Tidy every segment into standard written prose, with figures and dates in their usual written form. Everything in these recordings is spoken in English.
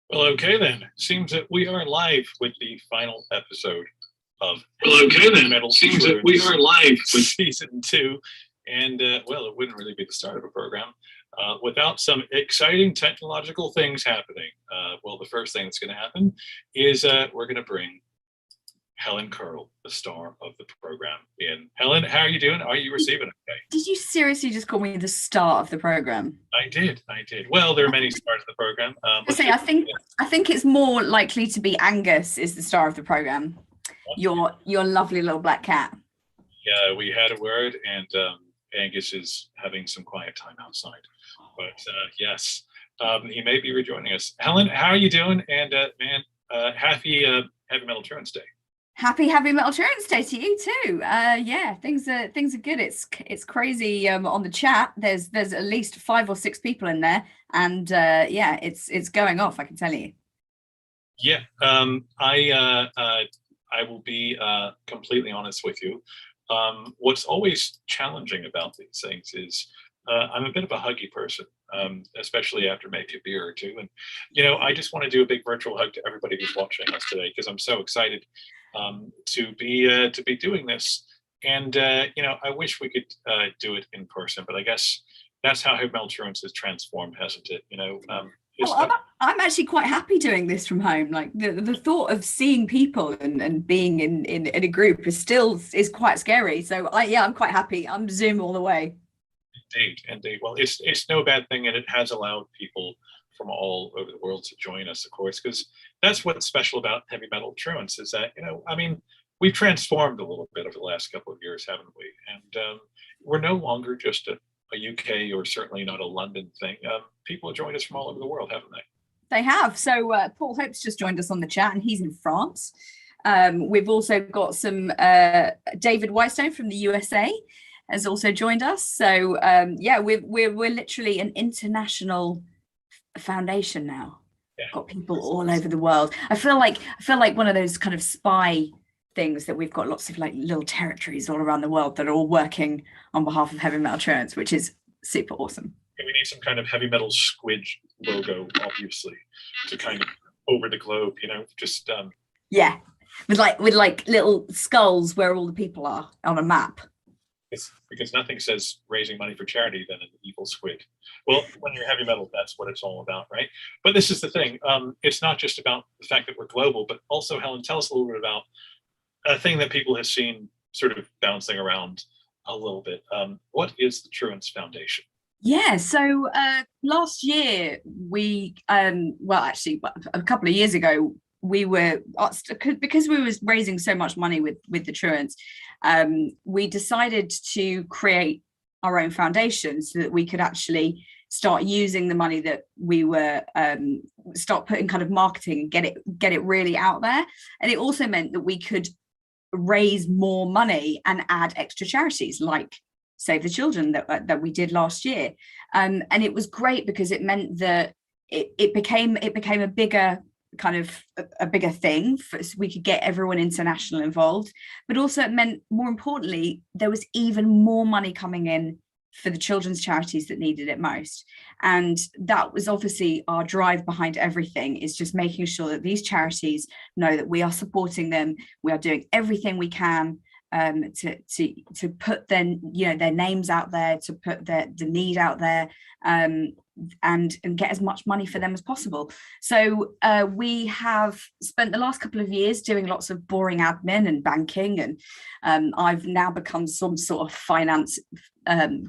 Well, okay then. Seems that we are live with the final episode of Metal Seems that we are live with season 2, and well, it wouldn't really be the start of a program without some exciting technological things happening. Well, the first thing that's going to happen is we're going to bring Helen Curl, the star of the program, in. Helen, how are you doing? Are you receiving okay? Did you seriously just call me the star of the program? I did. Well, there are many stars of the program. I think it's more likely to be Angus is the star of the program. Your lovely little black cat. Yeah, we had a word, and Angus is having some quiet time outside. But yes, he may be rejoining us. Helen, how are you doing? And happy Heavy Metal Truants Day. Happy Heavy Metal Truants Day to you too. Yeah, things are good. It's crazy on the chat. There's at least 5 or 6 people in there, and yeah, it's going off. I can tell you. Yeah, I will be completely honest with you. What's always challenging about these things is I'm a bit of a huggy person, especially after maybe a beer or two. And I just want to do a big virtual hug to everybody who's watching us today because I'm so excited to be doing this. And I wish we could do it in person, but I guess that's how Heavy Metal Truants has transformed, hasn't it? I'm actually quite happy doing this from home. Like the thought of seeing people and being in a group is quite scary. So I'm quite happy. I'm Zoom all the way. Indeed. Well, it's no bad thing, and it has allowed people from all over the world to join us, of course, because that's what's special about Heavy Metal Truants is that, we've transformed a little bit over the last couple of years, haven't we? And we're no longer just a UK or certainly not a London thing. People have joined us from all over the world, haven't they? They have. So Paul Hope's just joined us on the chat, and he's in France. We've also got some David Whitestone from the USA has also joined us. So we're literally an international foundation now. Yeah. Got people all over the world. I feel like one of those kind of spy things that we've got lots of like little territories all around the world that are all working on behalf of Heavy Metal Truants, which is super awesome. We need some kind of heavy metal squid logo, obviously, to kind of over the globe, just yeah, with like little skulls where all the people are on a map. It's because nothing says raising money for charity than an evil squid. Well, when you're heavy metal, that's what it's all about, right? But this is the thing. It's not just about the fact that we're global, but also, Helen, tell us a little bit about a thing that people have seen sort of bouncing around a little bit. What is the Truants Foundation? Yeah, so last year actually a couple of years ago, we were because we was raising so much money with the Truants, we decided to create our own foundation so that we could actually start using the money that we were start putting kind of marketing and get it really out there. And it also meant that we could raise more money and add extra charities like Save the Children that we did last year, and it was great because it meant that it became a bigger kind of a bigger thing so we could get everyone international involved, but also it meant, more importantly, there was even more money coming in for the children's charities that needed it most. And that was obviously our drive behind everything, is just making sure that these charities know that we are supporting them, we are doing everything we can to put their names out there, to put the need out there, and get as much money for them as possible. So we have spent the last couple of years doing lots of boring admin and banking, and I've now become some sort of finance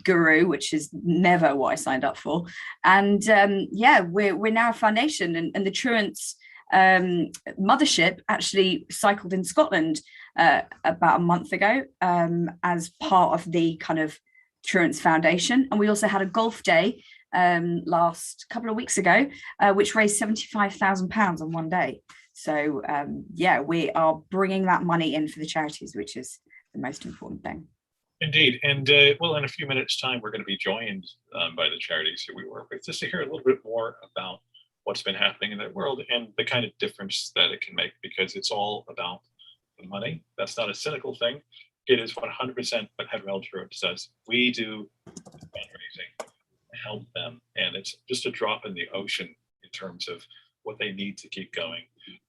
guru, which is never what I signed up for. And we're now a foundation, and the Truants mothership actually cycled in Scotland about a month ago as part of the kind of Truants Foundation. And we also had a golf day last couple of weeks ago, which raised £75,000 on one day. So we are bringing that money in for the charities, which is the most important thing. Indeed. And in a few minutes time, we're going to be joined by the charities that we work with, just to hear a little bit more about what's been happening in the world and the kind of difference that it can make, because it's all about the money. That's not a cynical thing. It is 100% what Heavy Metal Truants does. We do fundraising, help them, and it's just a drop in the ocean in terms of what they need to keep going.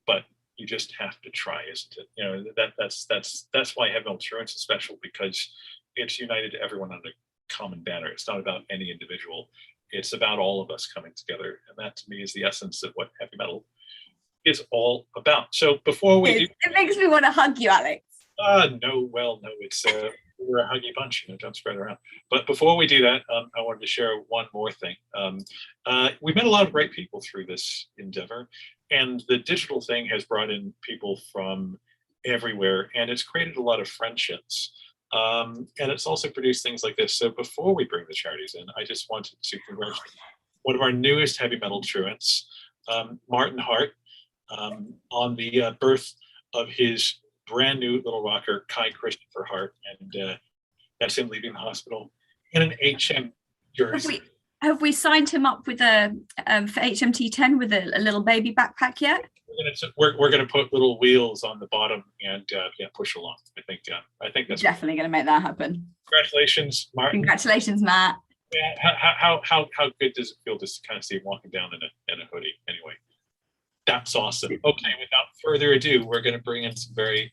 But you just have to try, isn't it? You know, that's why Heavy Metal Truants is special, because it's united everyone under common banner. It's not about any individual. It's about all of us coming together. And that to me is the essence of what heavy metal is all about. So before we do, it makes me want to hug you, Alex. No, it's we're a huggy bunch, you know, don't spread around. But before we do that, I wanted to share one more thing. We met a lot of great people through this endeavor, and the digital thing has brought in people from everywhere, and it's created a lot of friendships. And it's also produced things like this. So before we bring the charities in, I just wanted to congratulate one of our newest Heavy Metal Truants, Martin Hart, on the birth of his brand new little rocker, Kai Christopher Hart, and that's him leaving the hospital in an HM jersey. Have we signed him up with a for HMT10 with a little baby backpack yet? We're gonna put little wheels on the bottom and push along. I think that's definitely gonna make that happen. Congratulations, Martin. Congratulations, Matt. Yeah, how good does it feel just to kind of see him walking down in a hoodie? Anyway, that's awesome. Okay, without further ado, we're going to bring in some very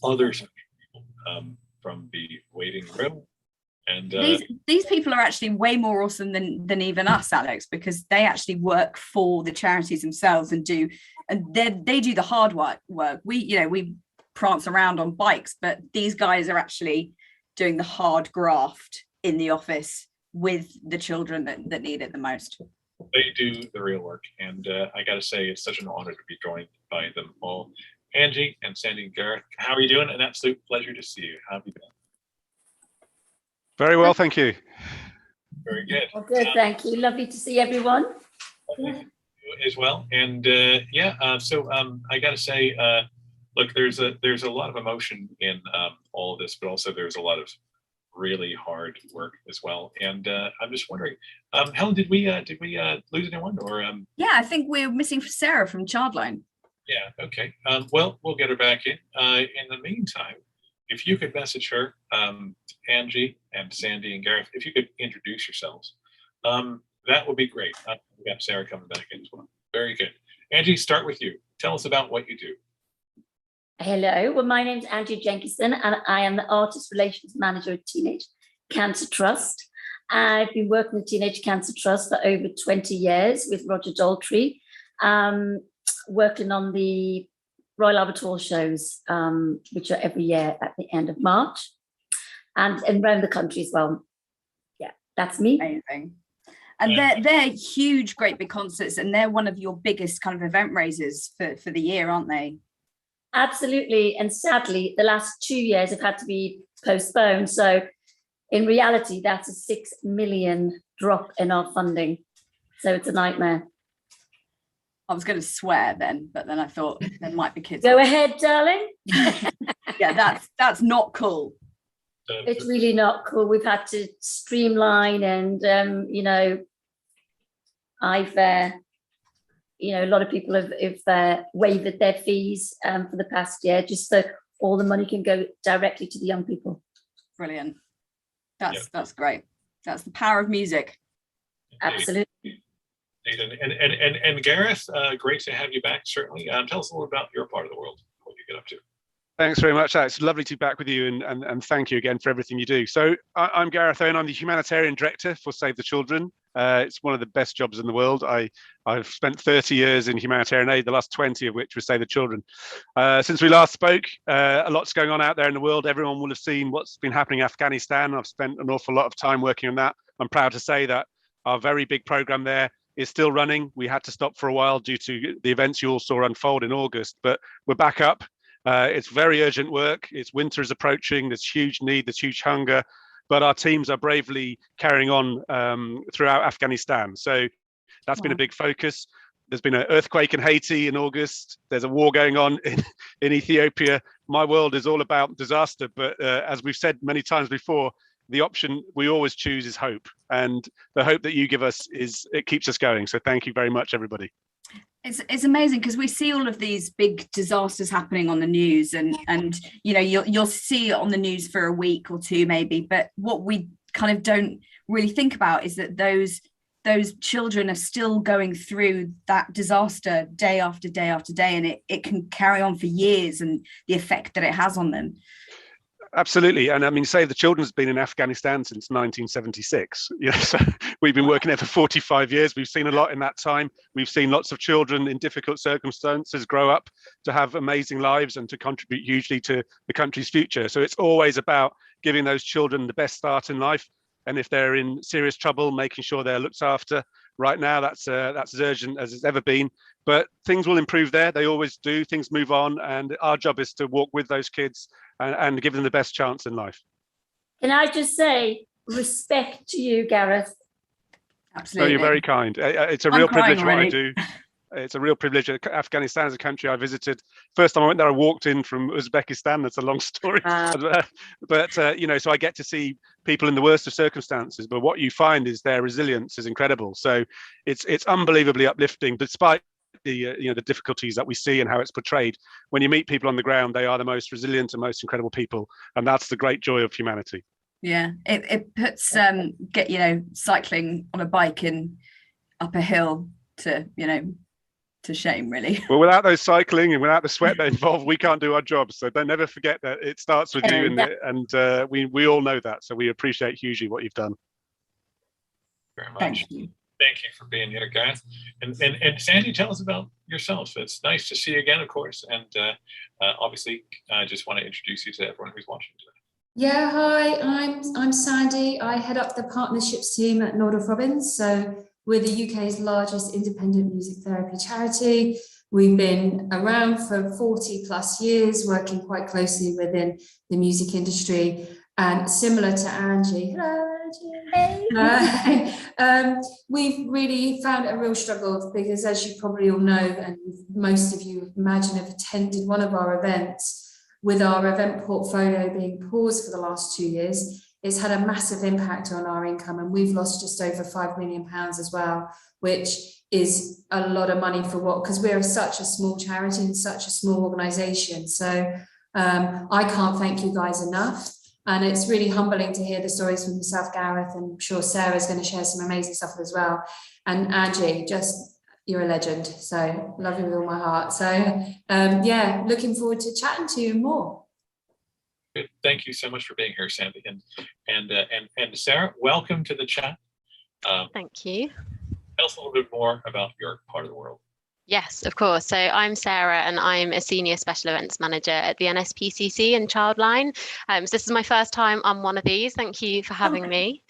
other people from the waiting room. And these people are actually way more awesome than even us, Alex, because they actually work for the charities themselves and they do the hard work. We prance around on bikes, but these guys are actually doing the hard graft in the office with the children that need it the most. They do the real work, and I got to say, it's such an honor to be joined by them all. Angie and Sandy and Gareth, how are you doing? An absolute pleasure to see you. How have you been? Very well, thank you. Very good. Well, good, thank you. Lovely to see everyone. As well, and so I got to say, look, there's a lot of emotion in all of this, but also there's a lot of really hard work as well. And I'm just wondering, Helen, did we lose anyone, or Yeah, I think we're missing Sarah from Childline. Yeah, okay. Well, we'll get her back in. In the meantime, if you could message her, Angie and Sandy and Gareth, if you could introduce yourselves, that would be great. We got Sarah coming back in as well. Very good. Angie, start with you. Tell us about what you do. Hello, well, my name's Angie Jenkinson, and I am the Artist Relations Manager at Teenage Cancer Trust. I've been working with Teenage Cancer Trust for over 20 years with Roger Daltrey, working on the Royal Albert Hall shows, which are every year at the end of March, and around the country as well. Yeah, that's me. Amazing. And they're huge, great big concerts, and they're one of your biggest kind of event raisers for the year, aren't they? Absolutely. And sadly, the last 2 years have had to be postponed. So in reality, that's a 6 million drop in our funding. So it's a nightmare. I was going to swear then, but then I thought there might be kids. Go ahead, darling. Yeah, that's not cool. It's really not cool. We've had to streamline, and I've a lot of people have waived their fees for the past year, just so all the money can go directly to the young people. Brilliant. That's great. That's the power of music. Absolutely. And Gareth, great to have you back, certainly. Tell us a little about your part of the world, what you get up to. Thanks very much, Alex. Lovely to be back with you, and thank you again for everything you do. So I'm Gareth Owen. I'm the Humanitarian Director for Save the Children. It's one of the best jobs in the world. I've spent 30 years in humanitarian aid, the last 20 of which was Save the Children. Since we last spoke, a lot's going on out there in the world. Everyone will have seen what's been happening in Afghanistan. I've spent an awful lot of time working on that. I'm proud to say that our very big program there is still running. We had to stop for a while due to the events you all saw unfold in August, but we're back up. It's very urgent work. It's winter is approaching. There's huge need, there's huge hunger, but our teams are bravely carrying on throughout Afghanistan. So that's been a big focus. There's been an earthquake in Haiti in August. There's a war going on in Ethiopia. My world is all about disaster, but as we've said many times before, the option we always choose is hope. And the hope that you give us it keeps us going. So thank you very much, everybody. It's amazing because we see all of these big disasters happening on the news, and you'll see it on the news for a week or two maybe, but what we kind of don't really think about is that those those children are still going through that disaster day after day after day, and it can carry on for years, and the effect that it has on them. Absolutely. And I mean, Save the Children's been in Afghanistan since 1976. So we've been working there for 45 years. We've seen a lot in that time. We've seen lots of children in difficult circumstances grow up to have amazing lives and to contribute hugely to the country's future. So it's always about giving those children the best start in life. And if they're in serious trouble, making sure they're looked after. Right now, that's as urgent as it's ever been. But things will improve there. They always do. Things move on. And our job is to walk with those kids and give them the best chance in life. Can I just say respect to you, Gareth? Absolutely. No, you're very kind. It's a real privilege what I do. It's a real privilege. Afghanistan is a country I visited. First time I went there, I walked in from Uzbekistan. That's a long story. But so I get to see people in the worst of circumstances. But what you find is their resilience is incredible. So it's unbelievably uplifting, despite the difficulties that we see and how it's portrayed. When you meet people on the ground, they are the most resilient and most incredible people, and that's the great joy of humanity. Yeah, it puts cycling on a bike in up a hill to shame, really. Well, without those cycling and without the sweat that involved, we can't do our jobs. So don't ever forget that it starts with you, and we all know that. So we appreciate hugely what you've done. Very much. Thank you. Thank you for being here, Gareth. And Sandy, tell us about yourself. It's nice to see you again, of course. And obviously, I just want to introduce you to everyone who's watching today. Yeah, hi, I'm Sandy. I head up the partnerships team at Nordoff Robbins. So we're the UK's largest independent music therapy charity. We've been around for 40 plus years, working quite closely within the music industry. And similar to Angie, we've really found it a real struggle because, as you probably all know, and most of you imagine have attended one of our events, with our event portfolio being paused for the last 2 years, it's had a massive impact on our income, and we've lost just over £5 million as well, which is a lot of money for because we're such a small charity and such a small organisation. So I can't thank you guys enough. And it's really humbling to hear the stories from yourself, Gareth, and I'm sure Sarah's going to share some amazing stuff as well. And Angie, you're a legend. So love you with all my heart. So looking forward to chatting to you more. Good. Thank you so much for being here, Sandy. And Sarah, welcome to the chat. Thank you. Tell us a little bit more about your part of the world. Yes, of course. So I'm Sarah, and I'm a senior special events manager at the NSPCC in Childline. So this is my first time on one of these. Thank you for having me.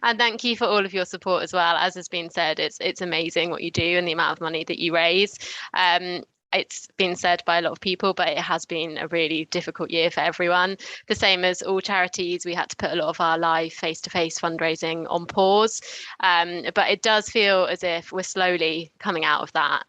And thank you for all of your support as well. As has been said, it's amazing what you do and the amount of money that you raise. It's been said by a lot of people, but it has been a really difficult year for everyone. The same as all charities, we had to put a lot of our live face-to-face fundraising on pause. But it does feel as if we're slowly coming out of that.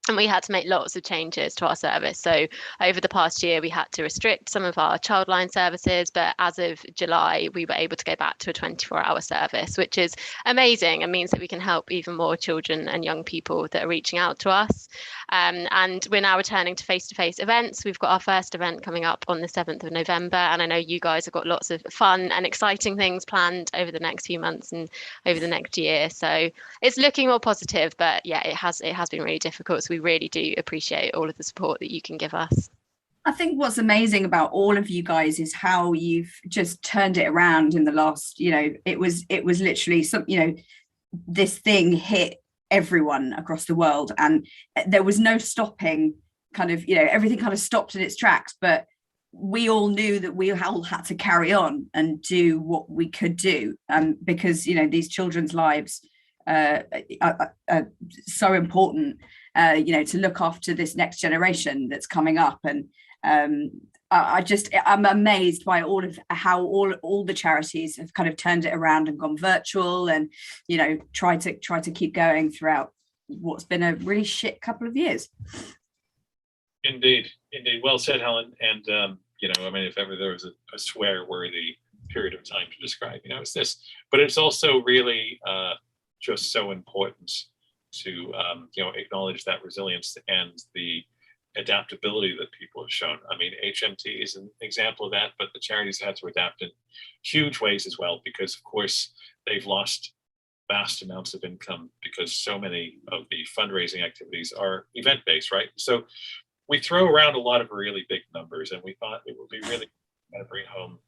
And we had to make lots of changes to our service. So over the past year, we had to restrict some of our Childline services, but as of July, we were able to go back to a 24-hour service, which is amazing and means that we can help even more children and young people that are reaching out to us. And we're now returning to face-to-face events. We've got our first event coming up on the 7th of November, and I know you guys have got lots of fun and exciting things planned over the next few months and over the next year. So it's looking more positive, but yeah, it has been really difficult. So we really do appreciate all of the support that you can give us. I think what's amazing about all of you guys is how you've just turned it around in the last, it was literally this thing hit everyone across the world, and there was no stopping, everything kind of stopped in its tracks, but we all knew that we all had to carry on and do what we could do, because these children's lives are so important, to look after this next generation that's coming up. And I'm amazed by all of how all the charities have kind of turned it around and gone virtual, and try to keep going throughout what's been a really shit couple of years. Indeed. Well said, Helen. And if ever there was a swear-worthy period of time to describe, it's this. But it's also really just so important to acknowledge that resilience and the adaptability that people have shown. I mean, HMT is an example of that, but the charities had to adapt in huge ways as well, because of course they've lost vast amounts of income because so many of the fundraising activities are event-based, right? So we throw around a lot of really big numbers, and we thought it would be really going to bring home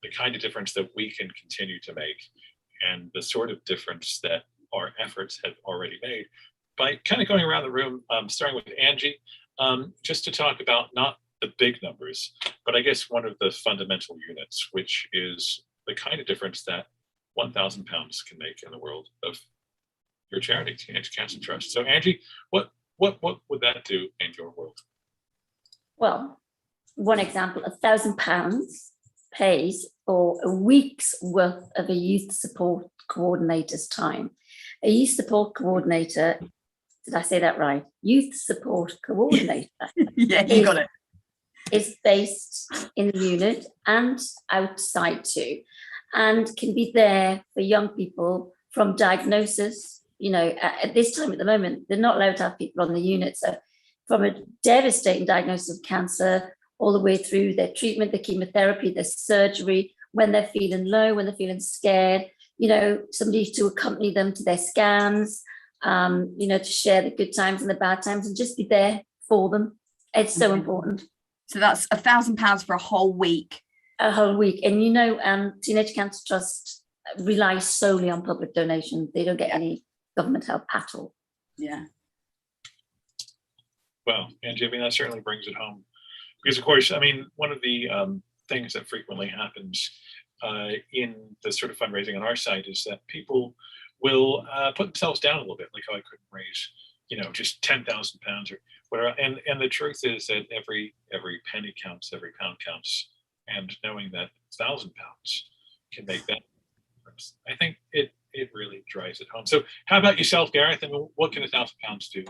the kind of difference that we can continue to make and the sort of difference that our efforts have already made by kind of going around the room, starting with Angie, just to talk about not the big numbers, but I guess one of the fundamental units, which is the kind of difference that £1,000 can make in the world of your charity, Teenage Cancer Trust. So Angie, what would that do in your world? Well, one example, £1,000 pays for a week's worth of a youth support coordinator's time. A youth support coordinator, did I say that right? Youth support coordinator. Yeah, you got it. Is based in the unit and outside too, and can be there for young people from diagnosis. You know, at this time at the moment, they're not allowed to have people on the unit. So from a devastating diagnosis of cancer all the way through their treatment, their chemotherapy, their surgery, when they're feeling low, when they're feeling scared, you know, somebody to accompany them to their scans, you know, to share the good times and the bad times and just be there for them. It's so important. So that's £1,000 for a whole week. A whole week. And you know, Teenage Cancer Trust relies solely on public donation. They don't get any government help at all. Yeah. Well, Angie, I mean, that certainly brings it home. Because, of course, I mean, one of the things that frequently happens in the sort of fundraising on our side is that people will put themselves down a little bit, like, oh, I couldn't raise, you know, just £10,000 or whatever. And the truth is that every penny counts, every pound counts. And knowing that £1,000 can make that difference, I think it really drives it home. So how about yourself, Gareth? I mean, what can £1,000 do?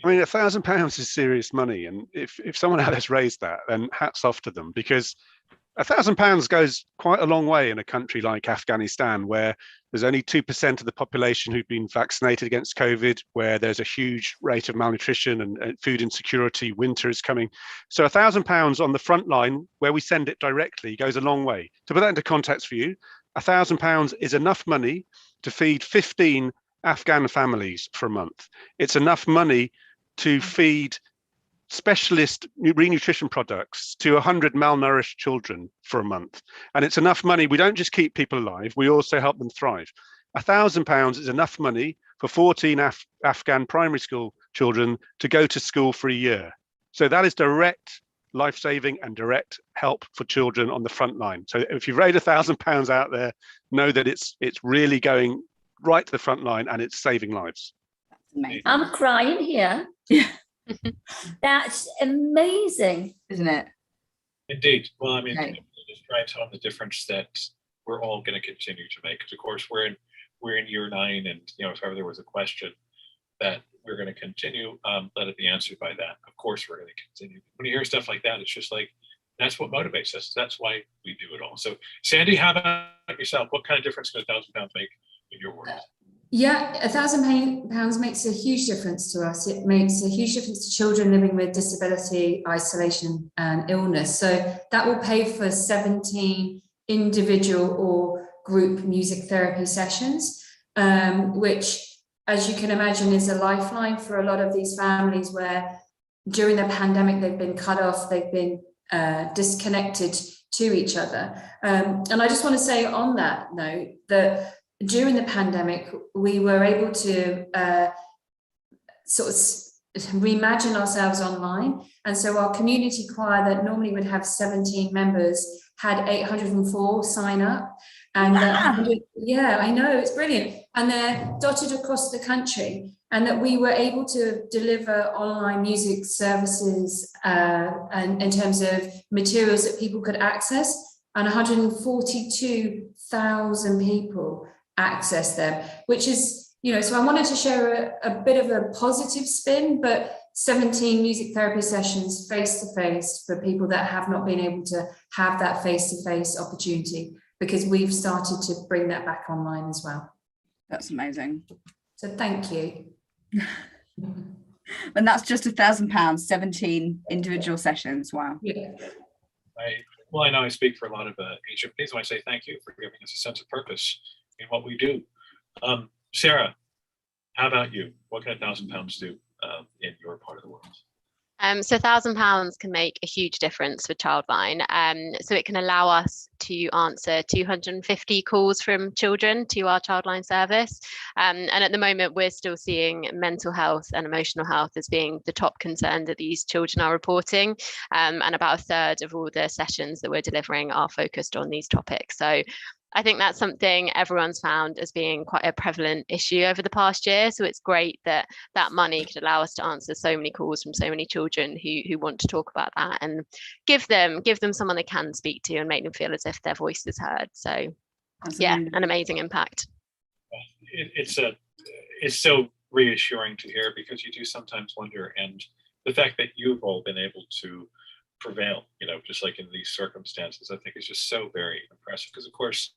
I mean, £1,000 is serious money, and if someone has raised that, then hats off to them, because £1,000 goes quite a long way in a country like Afghanistan, where there's only 2% of the population who've been vaccinated against COVID, where there's a huge rate of malnutrition and food insecurity. Winter is coming. So £1,000 on the front line, where we send it directly, goes a long way. To put that into context for you, £1,000 is enough money to feed 15 Afghan families for a month. It's enough money to feed specialist renutrition products to 100 malnourished children for a month. And it's enough money. We don't just keep people alive, we also help them thrive. £1,000 is enough money for 14 Afghan primary school children to go to school for a year. So that is direct life-saving and direct help for children on the front line. So if you raise £1,000 out there, know that it's really going right to the front line and it's saving lives. That's amazing. I'm crying here. Yeah. That's amazing, Isn't it? Indeed. Well, I mean, Right. it just drives home the difference that we're all going to continue to make. Because of course we're in year 9, and you know, if ever there was a question that we're going to continue, let it be answered by that. Of course, we're going to continue. When you hear stuff like that, it's just like that's what motivates us. That's why we do it all. So, Sandy, how about yourself? What kind of difference can £1,000 make in your world? Yeah, £1,000 makes a huge difference to us. It makes a huge difference to children living with disability, isolation, and illness. So that will pay for 17 individual or group music therapy sessions, which, as you can imagine, is a lifeline for a lot of these families where during the pandemic they've been cut off, they've been disconnected to each other. And I just want to say on that note that during the pandemic, we were able to sort of reimagine ourselves online. And so our community choir that normally would have 17 members had 804 sign up. And yeah, I know, it's brilliant. And they're dotted across the country. And that we were able to deliver online music services and in terms of materials that people could access. And 142,000 people access them, which is, you know, so I wanted to share a bit of a positive spin, but 17 music therapy sessions face-to-face for people that have not been able to have that face-to-face opportunity, because we've started to bring that back online as well. That's amazing. So thank you. And that's just £1,000, 17 individual sessions. Wow. Yeah. I know I speak for a lot of HMPs when I say thank you for giving us a sense of purpose in what we do. Sarah, how about you? What can £1,000 do in your part of the world? So £1,000 can make a huge difference for Childline. So it can allow us to answer 250 calls from children to our Childline service. And at the moment, we're still seeing mental health and emotional health as being the top concern that these children are reporting. And about a third of all the sessions that we're delivering are focused on these topics. So I think that's something everyone's found as being quite a prevalent issue over the past year. So it's great that that money could allow us to answer so many calls from so many children who want to talk about that, and give them someone they can speak to and make them feel as if their voice is heard. So yeah, an amazing impact. It's so reassuring to hear, because you do sometimes wonder, and the fact that you've all been able to prevail, just like in these circumstances, I think is just so very impressive. Because of course,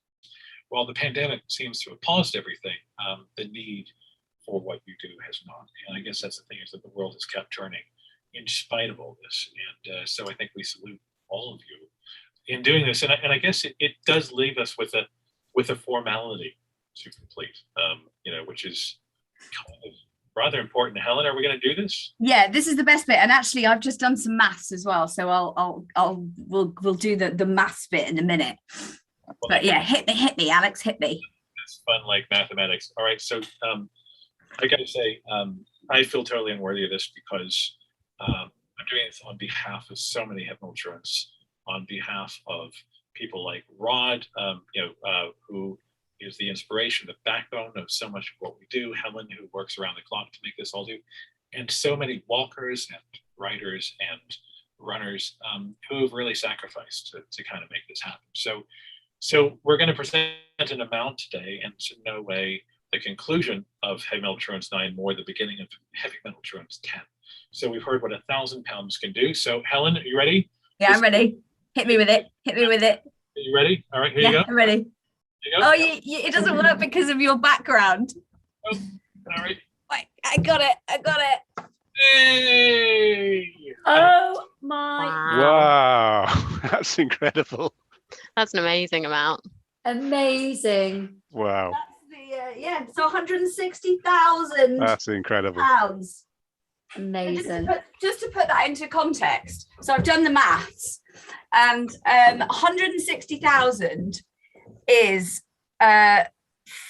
while the pandemic seems to have paused everything, the need for what you do has not. And I guess that's the thing, is that the world has kept turning in spite of all this. And so I think we salute all of you in doing this. And I guess it does leave us with a formality to complete, which is kind of rather important. Helen, are we going to do this? Yeah, this is the best bit. And actually, I've just done some maths as well, so we'll do the maths bit in a minute. But yeah, hit me, Alex, hit me. It's fun, like mathematics. All right, so I got to say, I feel totally unworthy of this, because I'm doing this on behalf of so many Heavy Metal Truants, on behalf of people like Rod, who is the inspiration, the backbone of so much of what we do, Helen, who works around the clock to make this all do, and so many walkers and riders and runners who have really sacrificed to kind of make this happen. So we're going to present an amount today, and it's in no way the conclusion of Heavy Metal Truants 9, more the beginning of Heavy Metal Truants 10. So we've heard what £1,000 can do. So Helen, are you ready? Yeah, I'm ready. Hit me with it. Hit me with it. Are you ready? All right, here you go. I'm ready. Oh, it doesn't work because of your background. Oh, all right. Wait, I got it. Hey! Oh my! Wow, that's incredible. That's an amazing amount. Amazing. Wow. That's so 160,000. That's incredible. Pounds. Amazing. Just to put that into context, so I've done the maths, and 160,000 is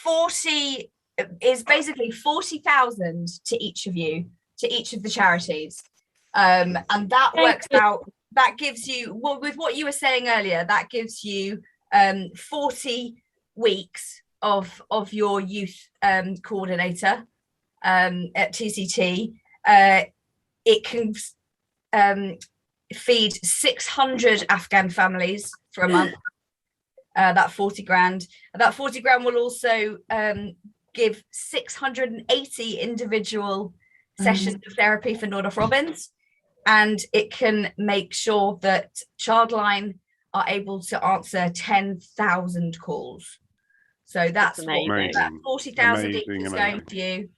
40 is basically 40,000 to each of you, to each of the charities, and that works out. That gives you, well, with what you were saying earlier, that gives you 40 weeks of your youth coordinator at TCT. It can feed 600 Afghan families for a month. That 40 grand. That 40 grand will also give 680 individual sessions of therapy for Nordoff Robbins. And it can make sure that Childline are able to answer 10,000 calls. So that's what that 40,000 each is going to you.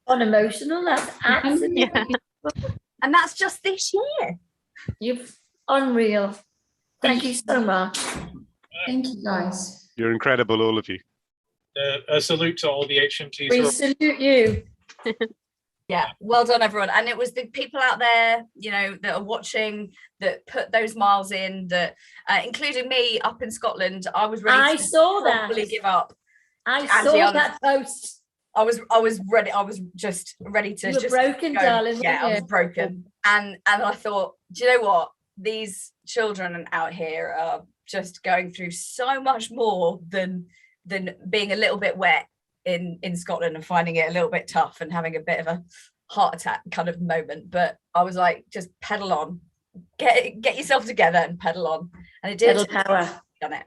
Unemotional, that's absolutely and that's just this year. You're unreal. Thank you so much. Thank you, guys. You're incredible, all of you. A salute to all the HMTs. We salute you. Yeah, well done, everyone. And it was the people out there, that are watching, that put those miles in, that including me up in Scotland. I was ready to probably give up. I saw that post. I was ready. I was just ready to. You were broken, darling. Yeah, I was broken. And I thought, do you know what? These children out here are just going through so much more than being a little bit wet in Scotland and finding it a little bit tough and having a bit of a heart attack kind of moment. But I was like, just pedal on, get yourself together and pedal on. And it did. Pedal power. Done it.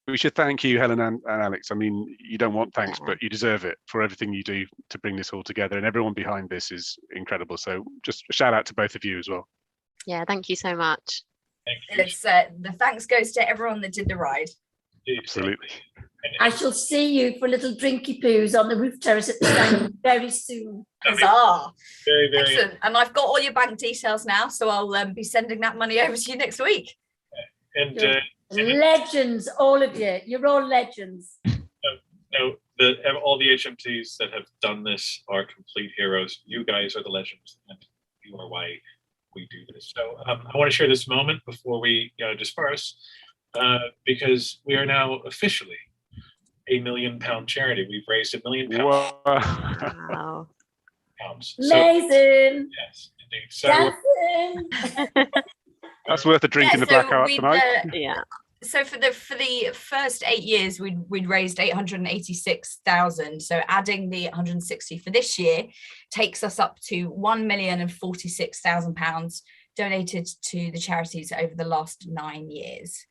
We should thank you, Helen and Alex. I mean, you don't want thanks, but you deserve it for everything you do to bring this all together. And everyone behind this is incredible. So just a shout out to both of you as well. Yeah, thank you so much. It's, the thanks goes to everyone that did the ride. Absolutely. I shall see you for little drinky poos on the roof terrace at the stand very soon. Huzzah! Very, very excellent. And I've got all your bank details now, so I'll be sending that money over to you next week. And legends, all of you. You're all legends. No, all the HMTs that have done this are complete heroes. You guys are the legends, and you are why we do this. So I want to share this moment before we disperse, because we are now officially a £1 million charity. We've raised £1 million. Wow. Pounds. Amazing. So, yes, indeed. So that's worth a drink in the blackout tonight. Yeah. So for the first 8 years, we'd raised 886,000. So adding the 160 for this year takes us up to £1,046,000 donated to the charities over the last 9 years.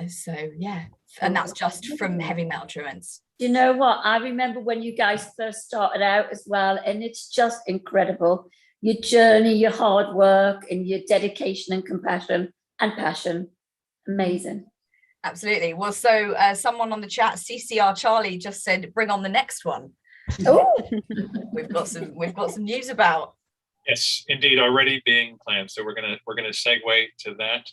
So yeah, and that's just from Heavy Metal Truants. You know what? I remember when you guys first started out as well, and it's just incredible. Your journey, your hard work, and your dedication and compassion and passion. Amazing. Absolutely. Well, so someone on the chat, CCR Charlie, just said, "Bring on the next one." Oh, we've got some news about. Yes, indeed, already being planned. So we're gonna segue to that.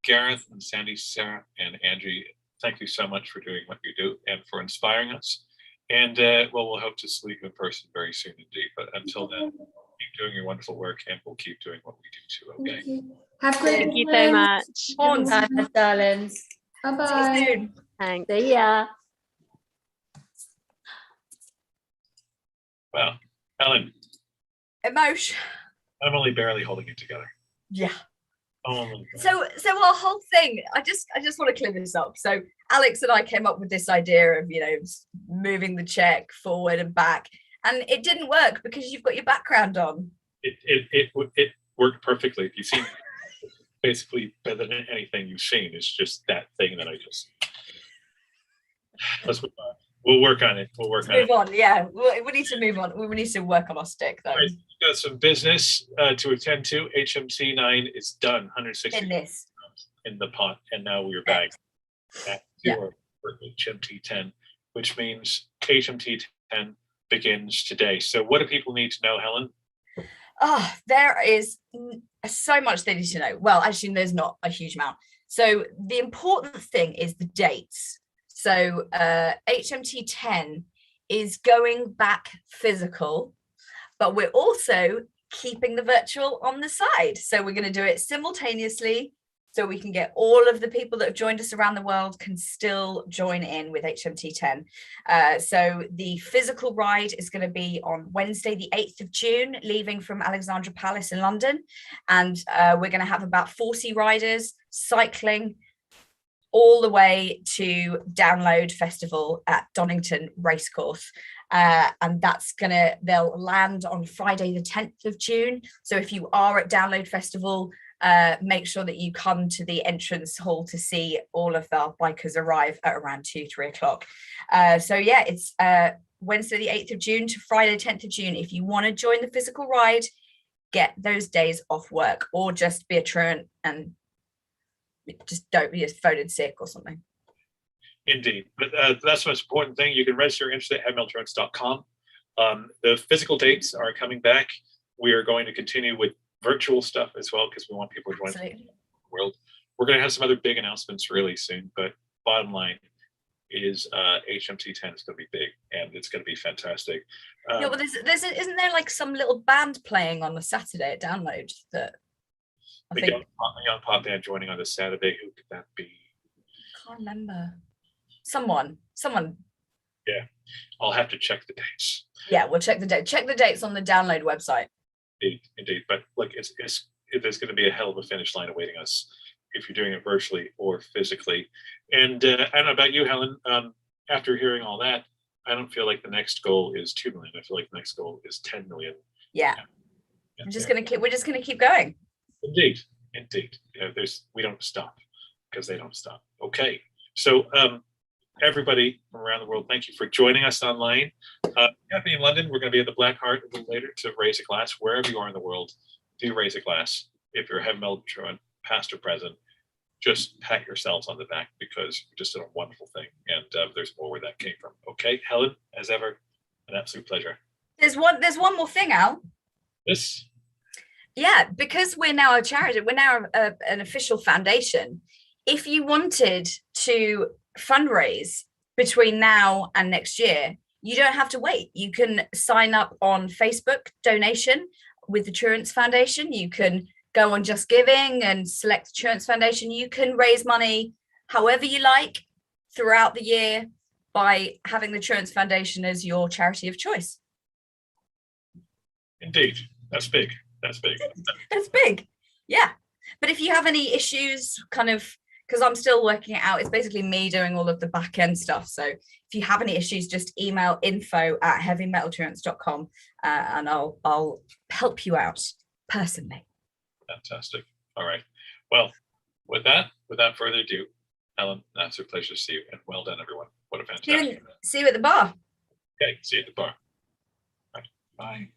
Gareth and Sandy, Sarah and Angie, thank you so much for doing what you do and for inspiring us. And we'll hope to see you in person very soon indeed. But until then, keep doing your wonderful work, and we'll keep doing what we do too. Okay. Have a great Thank you so much. bye, darlings. Bye-bye. See you soon. Thanks. See ya. Well, Helen, Emotion. I'm only barely holding it together. Yeah. Only. So our whole thing, I just want to clear this up. So Alex and I came up with this idea of, moving the check forward and back, and it didn't work because you've got your background on. It worked perfectly. You've seen basically better than anything you've seen. It's just that thing that I just. Let's move on. We'll work on it. Move on. Yeah, we need to move on. We need to work on our stick though. Right, we've got some business to attend to. HMT 9 is done. 160 in the pot, and now we're back to our HMT 10, which means HMT 10 begins today. So what do people need to know, Helen? Oh, there is so much they need to know. Well, actually, there's not a huge amount. So the important thing is the dates. So HMT 10 is going back physical, but we're also keeping the virtual on the side. So we're going to do it simultaneously, so we can get all of the people that have joined us around the world can still join in with HMT 10. So the physical ride is going to be on Wednesday, the 8th of June, leaving from Alexandra Palace in London. And we're going to have about 40 riders cycling all the way to Download Festival at Donington Racecourse. And they'll land on Friday, the 10th of June. So if you are at Download Festival, make sure that you come to the entrance hall to see all of our bikers arrive at around 2-3 o'clock. So yeah, it's Wednesday the 8th of June to Friday the 10th of June. If you want to join the physical ride, get those days off work, or just be a truant and just don't be voted sick or something. Indeed, but that's the most important thing. You can register your interest at heavymetaltruants.com. The physical dates are coming back. We are going to continue with virtual stuff as well, because we want people to join the world. We're going to have some other big announcements really soon, but bottom line is HMT 10 is going to be big, and it's going to be fantastic. Yeah, well, isn't there like some little band playing on the Saturday at Download that I think young pop band joining on this Saturday? Who could that be? Can't remember. Someone. Yeah, I'll have to check the dates. Yeah, we'll check the date. Check the dates on the Download website. Indeed. But look, there's going to be a hell of a finish line awaiting us if you're doing it virtually or physically. And I don't know about you, Helen. After hearing all that, I don't feel like the next goal is 2 million. I feel like the next goal is 10 million. Yeah. We're just gonna keep going. Indeed. We don't stop, because they don't stop. Okay. So everybody from around the world, thank you for joining us online. Happy in London. We're going to be at the Black Heart a little later to raise a glass. Wherever you are in the world, do raise a glass. If you're a Heavy Metal Truant, past or present, just pat yourselves on the back, because you just did a wonderful thing, and there's more where that came from. Okay, Helen, as ever, an absolute pleasure. There's one more thing, Al. Yes. Yeah, because we're now a charity, we're now an official foundation. If you wanted to fundraise between now and next year, you don't have to wait. You can sign up on Facebook donation with the Truants Foundation. You can go on Just Giving and select the Truants Foundation. You can raise money however you like throughout the year by having the Truants Foundation as your charity of choice. Indeed, that's big. That's big. That's big. Yeah. But if you have any issues, kind of, because I'm still working it out, it's basically me doing all of the back end stuff. So if you have any issues, just email info@heavymetaltruants.com and I'll help you out personally. Fantastic. All right. Well, without further ado, Helen, it's a pleasure to see you, and well done, everyone. What a fantastic. See you at the bar. Okay, see you at the bar. Right. Bye.